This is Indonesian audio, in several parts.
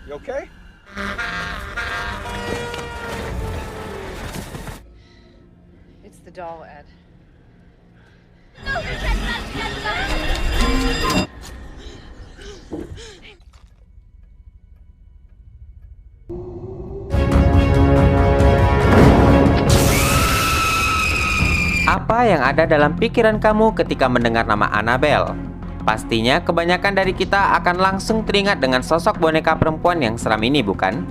You okay? It's the doll, Ed. Apa yang ada dalam pikiran kamu ketika mendengar nama Annabelle? Pastinya kebanyakan dari kita akan langsung teringat dengan sosok boneka perempuan yang seram ini, bukan?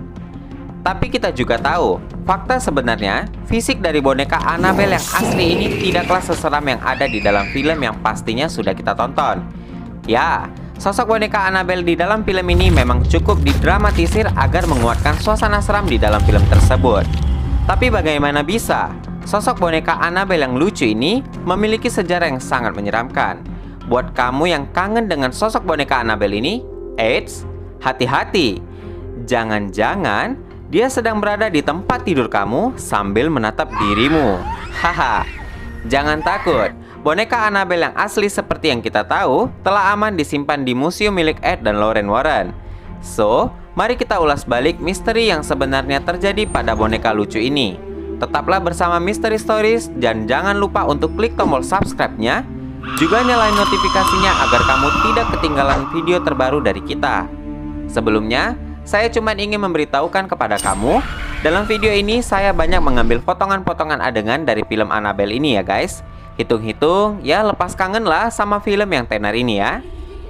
Tapi kita juga tahu, fakta sebenarnya, fisik dari boneka Annabelle yang asli ini tidaklah seseram yang ada di dalam film yang pastinya sudah kita tonton. Ya, sosok boneka Annabelle di dalam film ini memang cukup didramatisir agar menguatkan suasana seram di dalam film tersebut. Tapi bagaimana bisa? Sosok boneka Annabelle yang lucu ini memiliki sejarah yang sangat menyeramkan. Buat kamu yang kangen dengan sosok boneka Annabelle ini, eits, hati-hati. Jangan-jangan dia sedang berada di tempat tidur kamu sambil menatap dirimu. Haha, jangan takut. Boneka Annabelle yang asli seperti yang kita tahu telah aman disimpan di museum milik Ed dan Lorraine Warren. So, mari kita ulas balik misteri yang sebenarnya terjadi pada boneka lucu ini. Tetaplah bersama Mystery Stories dan jangan lupa untuk klik tombol subscribe-nya, juga nyalain notifikasinya agar kamu tidak ketinggalan video terbaru dari kita. Sebelumnya, saya cuma ingin memberitahukan kepada kamu, dalam video ini saya banyak mengambil potongan-potongan adegan dari film Annabelle ini ya guys. Hitung-hitung, ya lepas kangen lah sama film yang tenar ini ya.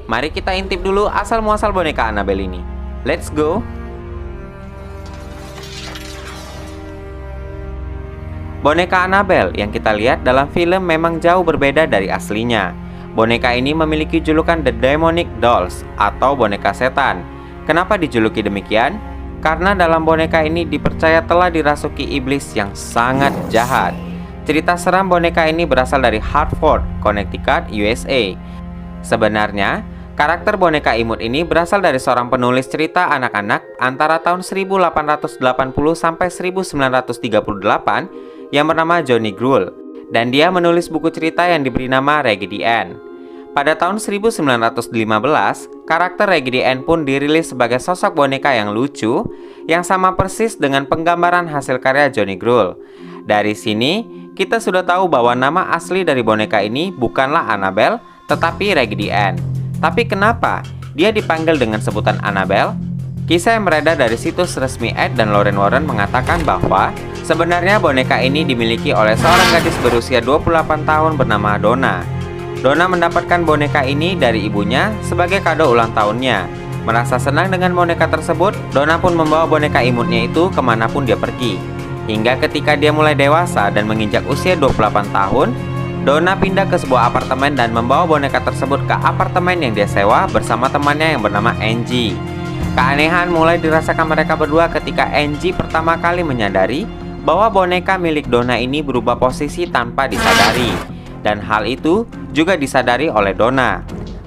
Mari kita intip dulu asal-muasal boneka Annabelle ini. Let's go! Boneka Annabelle yang kita lihat dalam film memang jauh berbeda dari aslinya. Boneka ini memiliki julukan The Demonic Dolls atau boneka setan. Kenapa dijuluki demikian? Karena dalam boneka ini dipercaya telah dirasuki iblis yang sangat jahat. Cerita seram boneka ini berasal dari Hartford, Connecticut, USA. Sebenarnya, karakter boneka imut ini berasal dari seorang penulis cerita anak-anak antara tahun 1880 sampai 1938 yang bernama Johnny Gruelle, dan dia menulis buku cerita yang diberi nama Raggedy Ann. Pada tahun 1915, karakter Raggedy Ann pun dirilis sebagai sosok boneka yang lucu yang sama persis dengan penggambaran hasil karya Johnny Gruelle. Dari sini, kita sudah tahu bahwa nama asli dari boneka ini bukanlah Annabelle, tetapi Raggedy Ann. Tapi kenapa dia dipanggil dengan sebutan Annabelle? Kisah yang beredar dari situs resmi Ed dan Lorraine Warren mengatakan bahwa sebenarnya boneka ini dimiliki oleh seorang gadis berusia 28 tahun bernama Donna. Donna mendapatkan boneka ini dari ibunya sebagai kado ulang tahunnya. Merasa senang dengan boneka tersebut, Donna pun membawa boneka imutnya itu kemanapun dia pergi. Hingga ketika dia mulai dewasa dan menginjak usia 28 tahun, Donna pindah ke sebuah apartemen dan membawa boneka tersebut ke apartemen yang dia sewa bersama temannya yang bernama Angie. Keanehan mulai dirasakan mereka berdua ketika Angie pertama kali menyadari bahwa boneka milik Donna ini berubah posisi tanpa disadari. Dan hal itu juga disadari oleh Donna.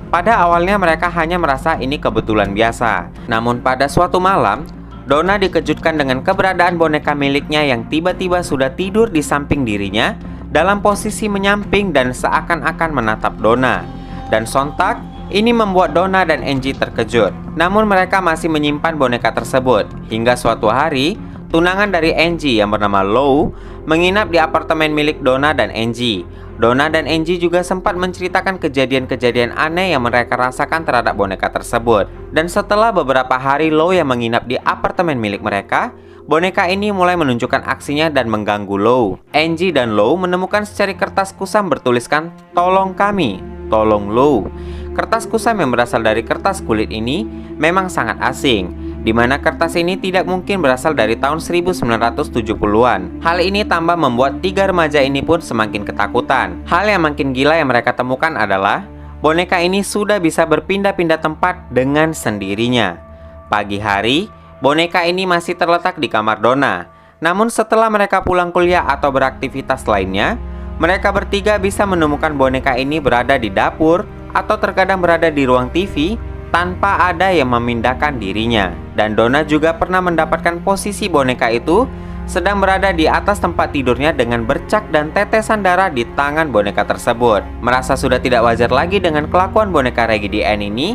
Pada awalnya mereka hanya merasa ini kebetulan biasa. Namun pada suatu malam, Donna dikejutkan dengan keberadaan boneka miliknya yang tiba-tiba sudah tidur di samping dirinya dalam posisi menyamping dan seakan-akan menatap Donna. Dan sontak, ini membuat Donna dan Angie terkejut. Namun mereka masih menyimpan boneka tersebut. Hingga suatu hari, tunangan dari Angie yang bernama Lou menginap di apartemen milik Donna dan Angie. Donna dan Angie juga sempat menceritakan kejadian-kejadian aneh yang mereka rasakan terhadap boneka tersebut. Dan setelah beberapa hari Lou yang menginap di apartemen milik mereka, boneka ini mulai menunjukkan aksinya dan mengganggu Lou. Angie dan Lou menemukan secari kertas kusam bertuliskan "Tolong kami, tolong Lou". Kertas kusam yang berasal dari kertas kulit ini memang sangat asing, di mana kertas ini tidak mungkin berasal dari tahun 1970-an. Hal ini tambah membuat tiga remaja ini pun semakin ketakutan. Hal yang makin gila yang mereka temukan adalah boneka ini sudah bisa berpindah-pindah tempat dengan sendirinya. Pagi hari, boneka ini masih terletak di kamar Donna. Namun setelah mereka pulang kuliah atau beraktivitas lainnya, mereka bertiga bisa menemukan boneka ini berada di dapur atau terkadang berada di ruang TV tanpa ada yang memindahkan dirinya. Dan Donna juga pernah mendapatkan posisi boneka itu sedang berada di atas tempat tidurnya dengan bercak dan tetesan darah di tangan boneka tersebut. Merasa sudah tidak wajar lagi dengan kelakuan boneka Raggedy Ann ini,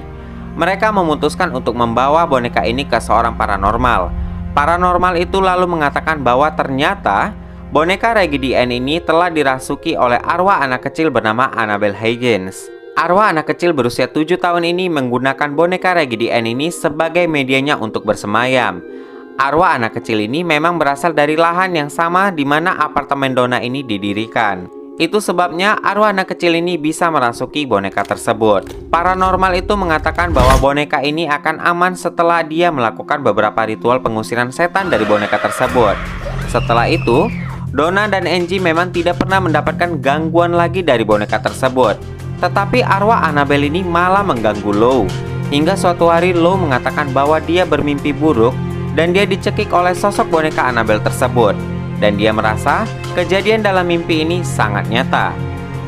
mereka memutuskan untuk membawa boneka ini ke seorang paranormal. Paranormal itu lalu mengatakan bahwa ternyata boneka Raggedy Ann ini telah dirasuki oleh arwah anak kecil bernama Annabelle Higgins. Arwah anak kecil berusia 7 tahun ini menggunakan boneka Raggedy Ann ini sebagai medianya untuk bersemayam. Arwah anak kecil ini memang berasal dari lahan yang sama di mana apartemen Donna ini didirikan. Itu sebabnya arwah anak kecil ini bisa merasuki boneka tersebut. Paranormal itu mengatakan bahwa boneka ini akan aman setelah dia melakukan beberapa ritual pengusiran setan dari boneka tersebut. Setelah itu, Donna dan Angie memang tidak pernah mendapatkan gangguan lagi dari boneka tersebut. Tetapi arwah Annabelle ini malah mengganggu Lou. Hingga suatu hari Lou mengatakan bahwa dia bermimpi buruk dan dia dicekik oleh sosok boneka Annabelle tersebut. Dan dia merasa kejadian dalam mimpi ini sangat nyata.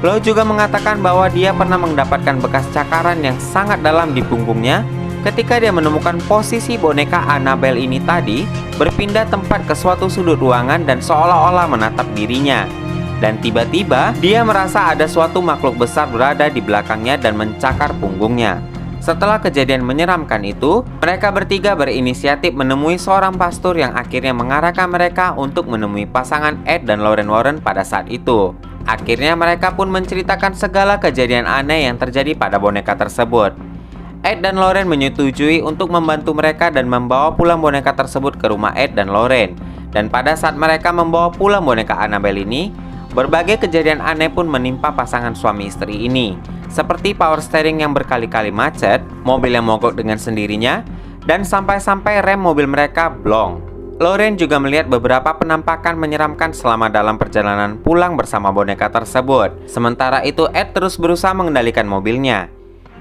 Lou juga mengatakan bahwa dia pernah mendapatkan bekas cakaran yang sangat dalam di punggungnya ketika dia menemukan posisi boneka Annabelle ini tadi berpindah tempat ke suatu sudut ruangan dan seolah-olah menatap dirinya. Dan tiba-tiba dia merasa ada suatu makhluk besar berada di belakangnya dan mencakar punggungnya. Setelah kejadian menyeramkan itu, mereka bertiga berinisiatif menemui seorang pastor yang akhirnya mengarahkan mereka untuk menemui pasangan Ed dan Lorraine Warren pada saat itu. Akhirnya mereka pun menceritakan segala kejadian aneh yang terjadi pada boneka tersebut. Ed dan Lorraine menyetujui untuk membantu mereka dan membawa pulang boneka tersebut ke rumah Ed dan Lorraine. Dan pada saat mereka membawa pulang boneka Annabelle ini, berbagai kejadian aneh pun menimpa pasangan suami istri ini. Seperti power steering yang berkali-kali macet, mobil yang mogok dengan sendirinya, dan sampai-sampai rem mobil mereka blong. Lorraine juga melihat beberapa penampakan menyeramkan selama dalam perjalanan pulang bersama boneka tersebut. Sementara itu Ed terus berusaha mengendalikan mobilnya.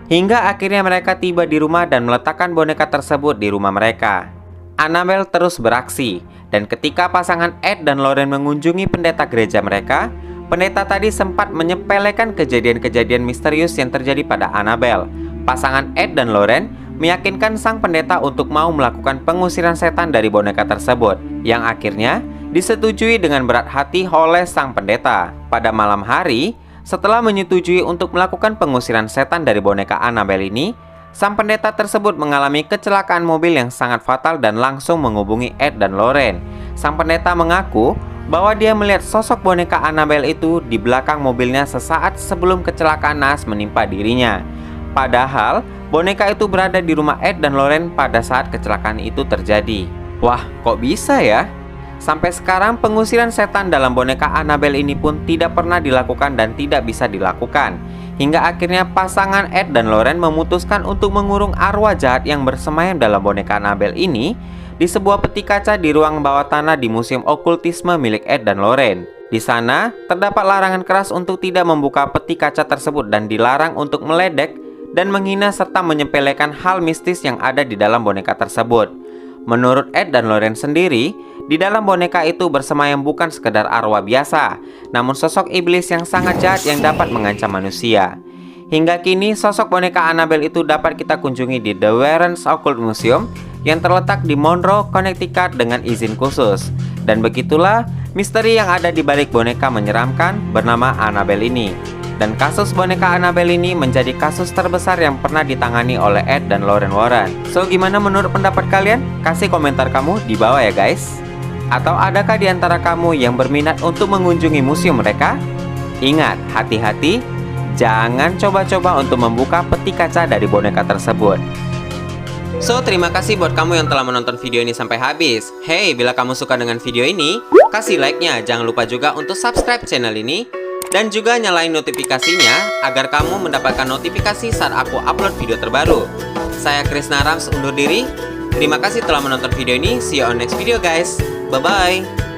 Hingga akhirnya mereka tiba di rumah dan meletakkan boneka tersebut di rumah mereka. Annabelle terus beraksi, dan ketika pasangan Ed dan Lorraine mengunjungi pendeta gereja mereka, pendeta tadi sempat menyepelekan kejadian-kejadian misterius yang terjadi pada Annabelle. Pasangan Ed dan Lorraine meyakinkan sang pendeta untuk mau melakukan pengusiran setan dari boneka tersebut, yang akhirnya disetujui dengan berat hati oleh sang pendeta. Pada malam hari, setelah menyetujui untuk melakukan pengusiran setan dari boneka Annabelle ini, sang pendeta tersebut mengalami kecelakaan mobil yang sangat fatal dan langsung menghubungi Ed dan Lorraine. Sang pendeta mengaku bahwa dia melihat sosok boneka Annabelle itu di belakang mobilnya sesaat sebelum kecelakaan naas menimpa dirinya. Padahal, boneka itu berada di rumah Ed dan Lorraine pada saat kecelakaan itu terjadi. Wah, kok bisa ya? Sampai sekarang pengusiran setan dalam boneka Annabelle ini pun tidak pernah dilakukan dan tidak bisa dilakukan. Hingga akhirnya pasangan Ed dan Lorraine memutuskan untuk mengurung arwah jahat yang bersemayam dalam boneka Annabelle ini di sebuah peti kaca di ruang bawah tanah di Museum Okultisme milik Ed dan Lorraine. Di sana, terdapat larangan keras untuk tidak membuka peti kaca tersebut dan dilarang untuk meledek dan menghina serta menyepelekan hal mistis yang ada di dalam boneka tersebut. Menurut Ed dan Lorraine sendiri, di dalam boneka itu bersemayam bukan sekedar arwah biasa, namun sosok iblis yang sangat jahat yang dapat mengancam manusia. Hingga kini, sosok boneka Annabelle itu dapat kita kunjungi di The Warrens Occult Museum yang terletak di Monroe, Connecticut dengan izin khusus. Dan begitulah misteri yang ada di balik boneka menyeramkan bernama Annabelle ini. Dan kasus boneka Annabelle ini menjadi kasus terbesar yang pernah ditangani oleh Ed dan Lorraine Warren. So, gimana menurut pendapat kalian? Kasih komentar kamu di bawah ya guys. Atau adakah di antara kamu yang berminat untuk mengunjungi museum mereka? Ingat, hati-hati, jangan coba-coba untuk membuka peti kaca dari boneka tersebut. So, terima kasih buat kamu yang telah menonton video ini sampai habis. Hey, bila kamu suka dengan video ini, kasih like-nya. Jangan lupa juga untuk subscribe channel ini dan juga nyalain notifikasinya agar kamu mendapatkan notifikasi saat aku upload video terbaru. Saya Krisna Rams undur diri. Terima kasih telah menonton video ini. See you on next video guys. Bye-bye.